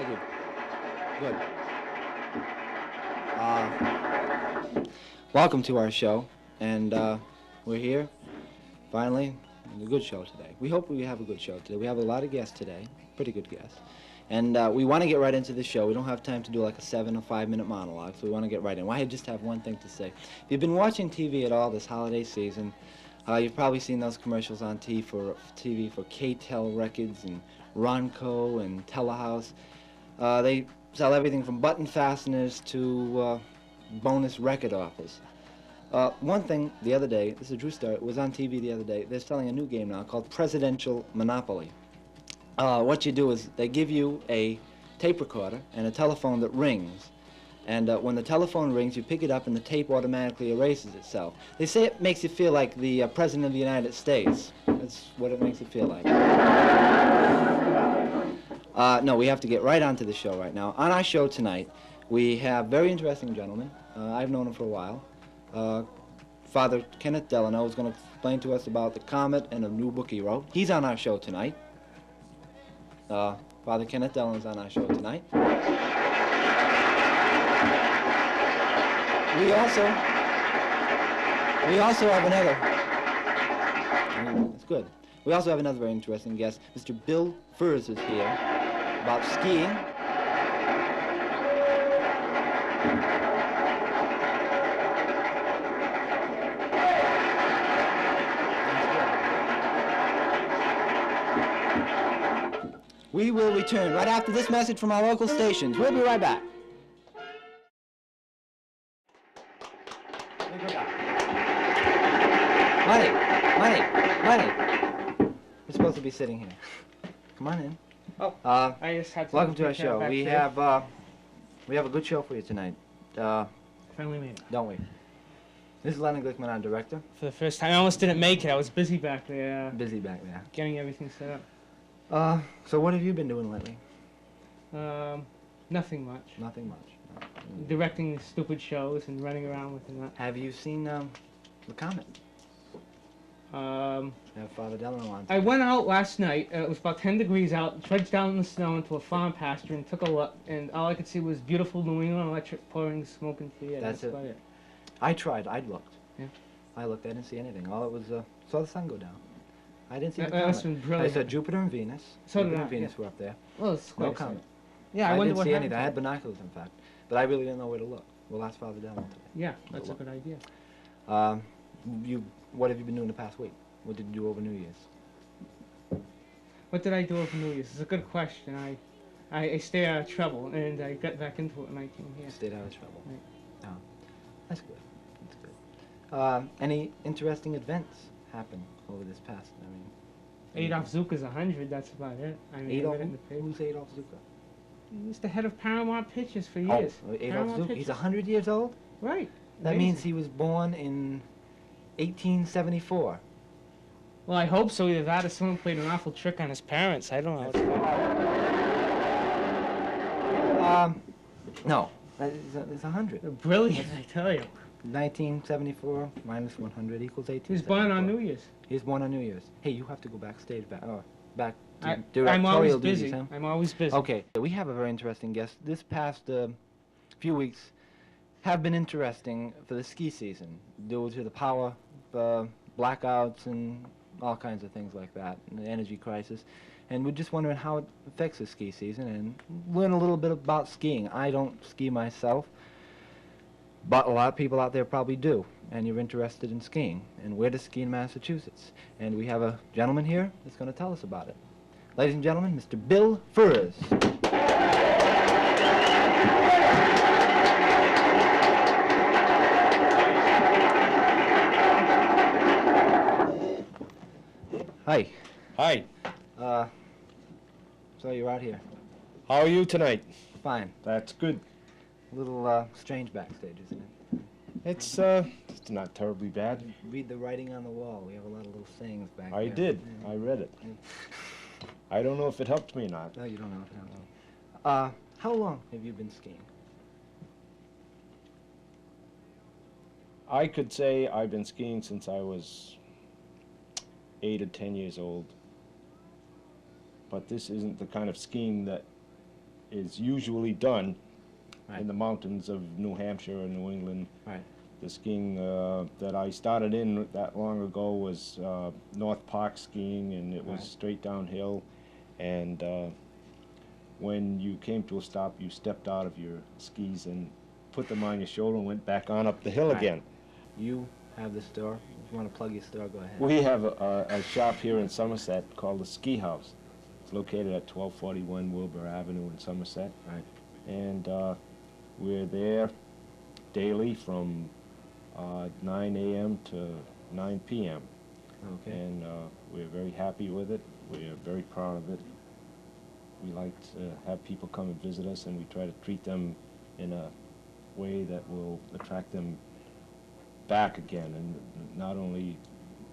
Thank you. Good. Welcome to our show, and we're here, finally, in a good show today. We hope we have a good show today. We have a lot of guests today, pretty good guests. And we want to get right into the show. We don't have time to do like a 7 or 5 minute monologue, so we want to get right in. Well, I just have one thing to say. If you've been watching TV at all this holiday season, you've probably seen those commercials on TV for K-Tel Records and Ronco and Telehouse. They sell everything from button fasteners to bonus record offers. One thing the other day, this is a true story, it was on TV the other day. They're selling a new game now called Presidential Monopoly. What you do is they give you a tape recorder and a telephone that rings. And when the telephone rings, you pick it up and the tape automatically erases itself. They say it makes you feel like the President of the United States. That's what it makes you feel like. No, we have to get right onto the show right now. On our show tonight, we have very interesting gentlemen. I've known him for a while. Father Kenneth Delano is going to explain to us about the comet and a new book he wrote. He's on our show tonight. Father Kenneth Delano is on our show tonight. We also have another. That's good. We also have another very interesting guest. Mr. Bill Furrs is here about skiing. We will return right after this message from our local stations. We'll be right back. Money. You're supposed to be sitting here. Come on in. Oh, I just had to. Welcome to our show. We have a good show for you tonight. Finally made it. Don't we? This is Lenny Glickman, our director. For the first time, I almost didn't make it. I was busy back there. Busy back there. Getting everything set up. So what have you been doing lately? Nothing much. Nothing much. Directing stupid shows and running around with them. Have you seen the comet? Have Father Delano on. I went out last night. It was about 10 degrees out. Trudged down in the snow into a farm pasture and took a look. And all I could see was beautiful New England electric pouring smoke into the air. That's about it. I tried. I looked. Yeah. I looked. I didn't see anything. All it was saw the sun go down. I didn't see the That must comet. have been brilliant. I saw Jupiter and Venus. So Jupiter did I, and Venus yeah. were up there. Well, it's No quite comet. exciting. Yeah, I wonder didn't what see happened. anything. I had binoculars, in fact, but I really didn't know where to look. We'll ask Father Delano today. Yeah, that's a good idea. What have you been doing the past week? What did you do over New Year's? What did I do over New Year's? It's a good question. I stayed out of trouble, and I got back into it when I came here. Stayed out of trouble. Right. Oh, that's good. That's good. Any interesting events happen over this past? I mean, Adolf Zuka's 100. That's about it. I mean, Adolf. I read it in the paper. Who's Adolf Zuka? He was the head of Paramount Pictures for years. Oh, Adolf Paramount Zuka. He's Pictures. 100 years old. Right. That Amazing. means he was born in 1874. Well, I hope so. Either that or someone played an awful trick on his parents. I don't know. No, it's 100. They're brilliant, I tell you. 1974 minus 100 equals 18. He was born on New Year's. He was born on New Year's. Hey, you have to go backstage, back to I'm directorial always duties, busy. huh? I'm always busy. Okay, we have a very interesting guest. This past few weeks have been interesting for the ski season due to the power blackouts and all kinds of things like that, and the energy crisis. And we're just wondering how it affects the ski season and learn a little bit about skiing. I don't ski myself, but a lot of people out there probably do, and you're interested in skiing and where to ski in Massachusetts. And we have a gentleman here that's going to tell us about it. Ladies and gentlemen, Mr. Bill Furrs. Hi. Hi. So you're out here. How are you tonight? Fine. That's good. A little strange backstage, isn't it? It's not terribly bad. Read the writing on the wall. We have a lot of little sayings back there. I did. Yeah. I read it. I don't know if it helped me or not. No, you don't know. How long have you been skiing? I could say I've been skiing since I was 8 or 10 years old. But this isn't the kind of skiing that is usually done Right. in the mountains of New Hampshire and New England. Right. The skiing that I started in that long ago was North Park skiing, and it was Right. straight downhill. And when you came to a stop, you stepped out of your skis and put them on your shoulder and went back on up the hill Right. again. You have the store. If you want to plug your store, go ahead. We have a shop here in Somerset called the Ski House. It's located at 1241 Wilbur Avenue in Somerset. Right. And we're there daily from 9 a.m. to 9 p.m. Okay. And we're very happy with it. We're very proud of it. We like to have people come and visit us, and we try to treat them in a way that will attract them back again, and not only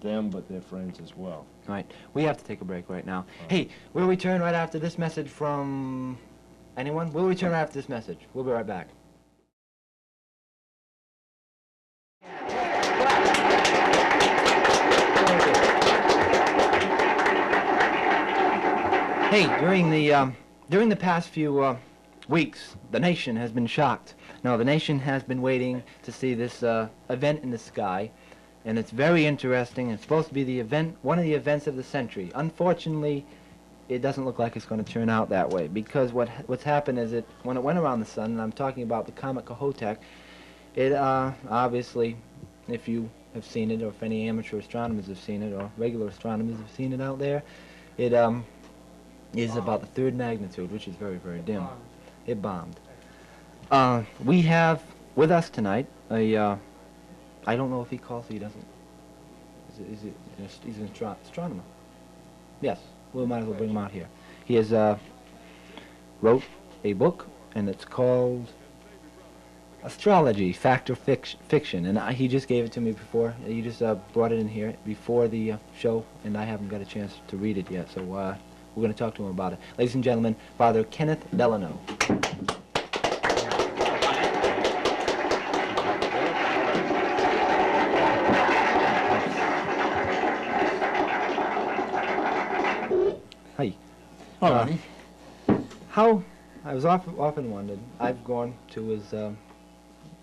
them, but their friends as well. Right. We have to take a break right now. Hey, we'll return right after this message from anyone? We'll return right after this message. We'll be right back. Hey, during the past few weeks, the nation has been shocked. No, the nation has been waiting to see this event in the sky, and it's very interesting. It's supposed to be the event, one of the events of the century. Unfortunately, it doesn't look like it's going to turn out that way, because what's happened is when it went around the sun, and I'm talking about the comet Kohoutek, it obviously, if you have seen it, or if any amateur astronomers have seen it, or regular astronomers have seen it out there, it is about the third magnitude, which is very, very dim. It bombed. We have with us tonight a, I don't know if he calls, he doesn't. He's an astronomer. Yes, we might as well bring him out here. He has wrote a book, and it's called Astrology, Fact or Fiction, and he just gave it to me before. He just brought it in here before the show, and I haven't got a chance to read it yet, so we're going to talk to him about it. Ladies and gentlemen, Father Kenneth Delano. Hi. Hello, Ronnie. How, I was often wondered, I've gone to his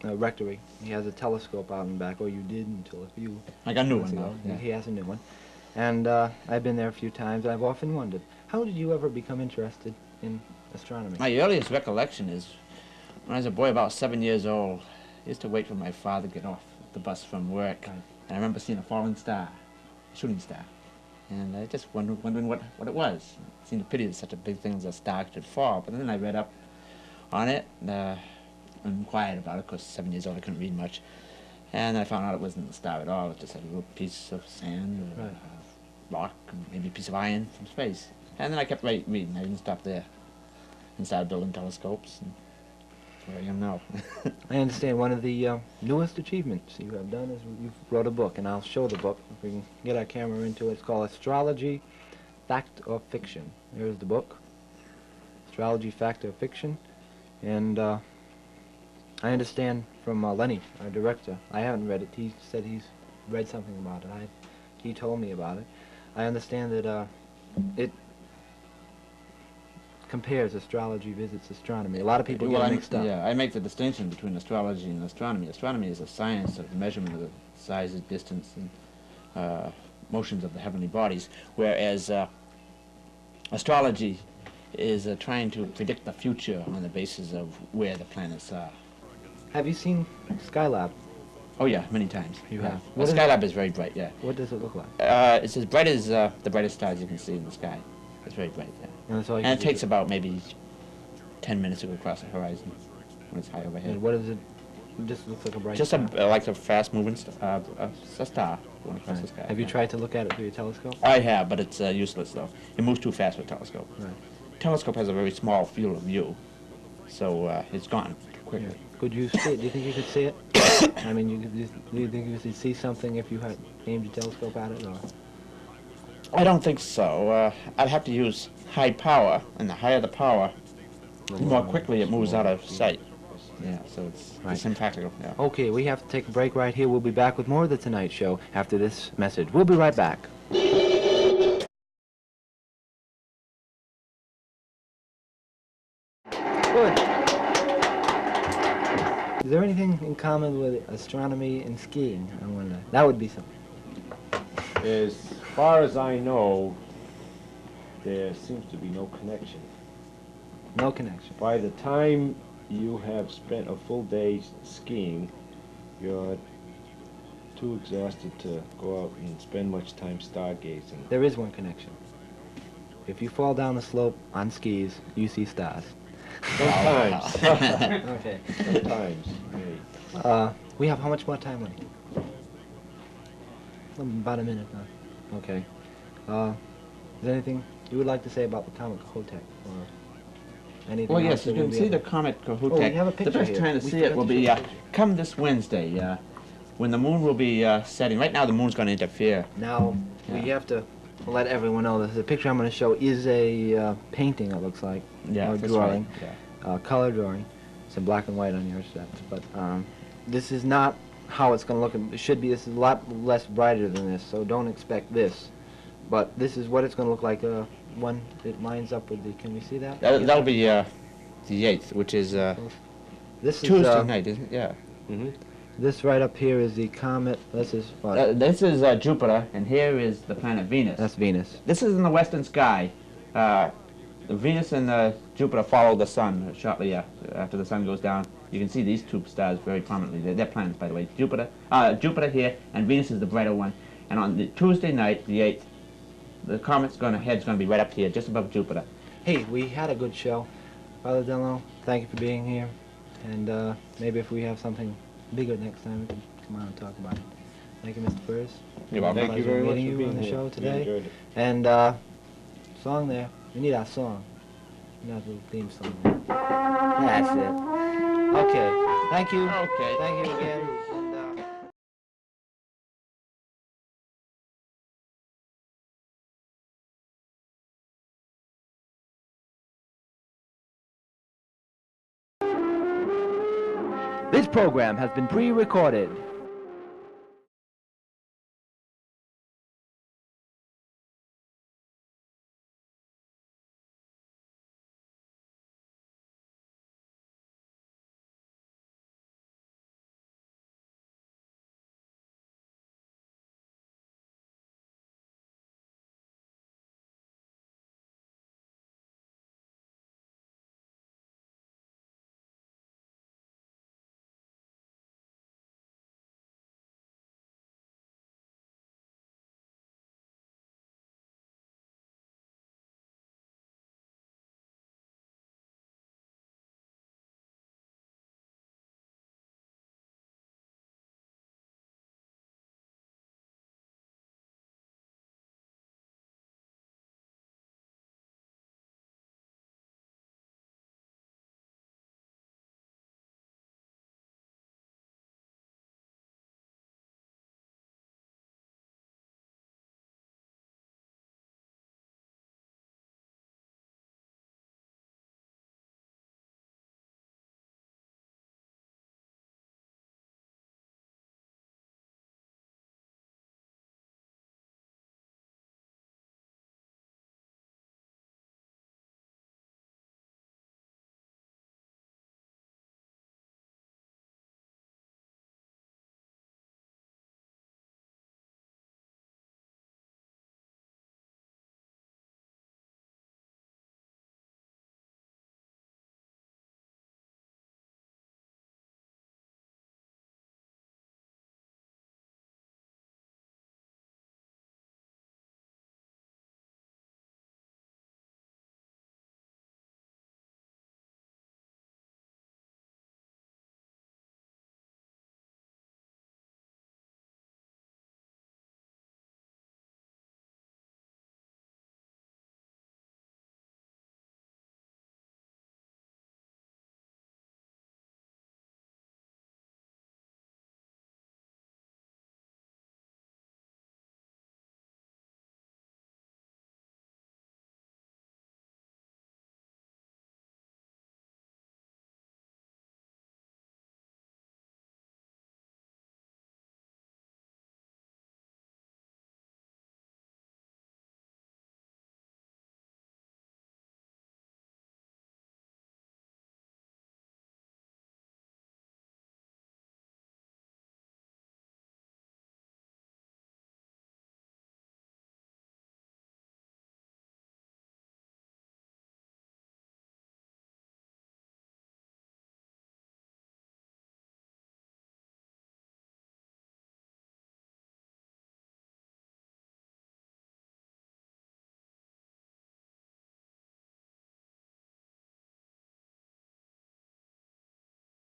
rectory. He has a telescope out in back, or you did until a few I got a new months one ago. now. Yeah. He has a new one. And I've been there a few times. I've often wondered, how did you ever become interested in astronomy? My earliest recollection is when I was a boy about 7 years old. I used to wait for my father to get off the bus from work. Right. And I remember seeing a falling star, a shooting star. And I just wondering what it was. It seemed a pity that such a big thing as a star could fall. But then I read up on it and inquired about it, because 7 years old I couldn't read much. And I found out it wasn't a star at all. It was just a little piece of sand or Right. rock, and maybe a piece of iron from space. And then I kept reading. I didn't stop there. And started building telescopes. And that's where I am now. I understand one of the newest achievements you have done is you've wrote a book, and I'll show the book if we can get our camera into it. It's called Astrology, Fact or Fiction. Here's the book, Astrology, Fact or Fiction. And I understand from Lenny, our director, I haven't read it. He said he's read something about it. He told me about it. I understand that it compares astrology visits astronomy. A lot of people get mixed up. Yeah, I make the distinction between astrology and astronomy. Astronomy is a science of measurement of the size, distance, and motions of the heavenly bodies, whereas astrology is trying to predict the future on the basis of where the planets are. Have you seen Skylab? Oh yeah, many times. You Yeah. have. Well, What is Skylab is very bright, yeah. What does it look like? It's as bright as the brightest stars you can see in the sky. It's very bright, yeah. And that's all you And can it see. takes about maybe 10 minutes to go across the horizon when it's high overhead. And what is it? It just looks like a bright Just star. like a fast-moving a star going across the Right. sky. Have you yeah. tried to look at it through your telescope? I have, but it's useless though. It moves too fast with a telescope. Right. Telescope has a very small field of view, so it's gone too quickly. Could you see it? Do you think you could see it? I mean, do you think you could see something if you had aimed your telescope at it, or? I don't think so. I'd have to use high power, and the higher the power, the more quickly it moves out of sight. Yeah, so it's impractical. Yeah. Okay, we have to take a break right here. We'll be back with more of The Tonight Show after this message. We'll be right back. anything in common with astronomy and skiing? I wonder. That would be something. As far as I know, there seems to be no connection. No connection. By the time you have spent a full day skiing, you're too exhausted to go out and spend much time stargazing. There is one connection. If you fall down the slope on skis, you see stars. Sometimes. Okay. Sometimes. Hey. We have how much more time left? About a minute now. Okay. Is there anything you would like to say about the comet Kohoutek? Or anything Well, else yes, that you we'll can be see able- the comet Oh, Kohoutek. we have a The picture best here. time to We see it forgot will to be show the picture. come this Wednesday, when the moon will be setting. Right now, the moon's going to interfere. Now, we Yeah. have to let everyone know that the picture I'm going to show is a painting, it looks like, Yeah, or that's drawing, right. Yeah. color drawing. It's in black and white on yours, but this is not how it's going to look. It should be. This is a lot less brighter than this, so don't expect this. But this is what it's going to look like when it lines up with the. Can we see that? That'll be the 8th, which is This is Tuesday night, isn't it? Yeah. Mm-hmm. This right up here is the comet. This is what? This is Jupiter, and here is the planet Venus. That's Venus. This is in the western sky. Venus and Jupiter follow the sun shortly after the sun goes down. You can see these two stars very prominently. They're planets, by the way. Jupiter here, and Venus is the brighter one. And on the Tuesday night, the 8th, the head's going to be right up here, just above Jupiter. Hey, we had a good show. Father Delano, thank you for being here. And maybe if we have something bigger next time, we can come on and talk about it. Thank you, Mr. Burris. You're welcome. Thank you Pleasure very much meeting for you being on the here. show We today. enjoyed it. And song there. We need our song. We need our little theme song. That's it. Okay. Thank you. Okay. Thank you again. And, This program has been pre-recorded.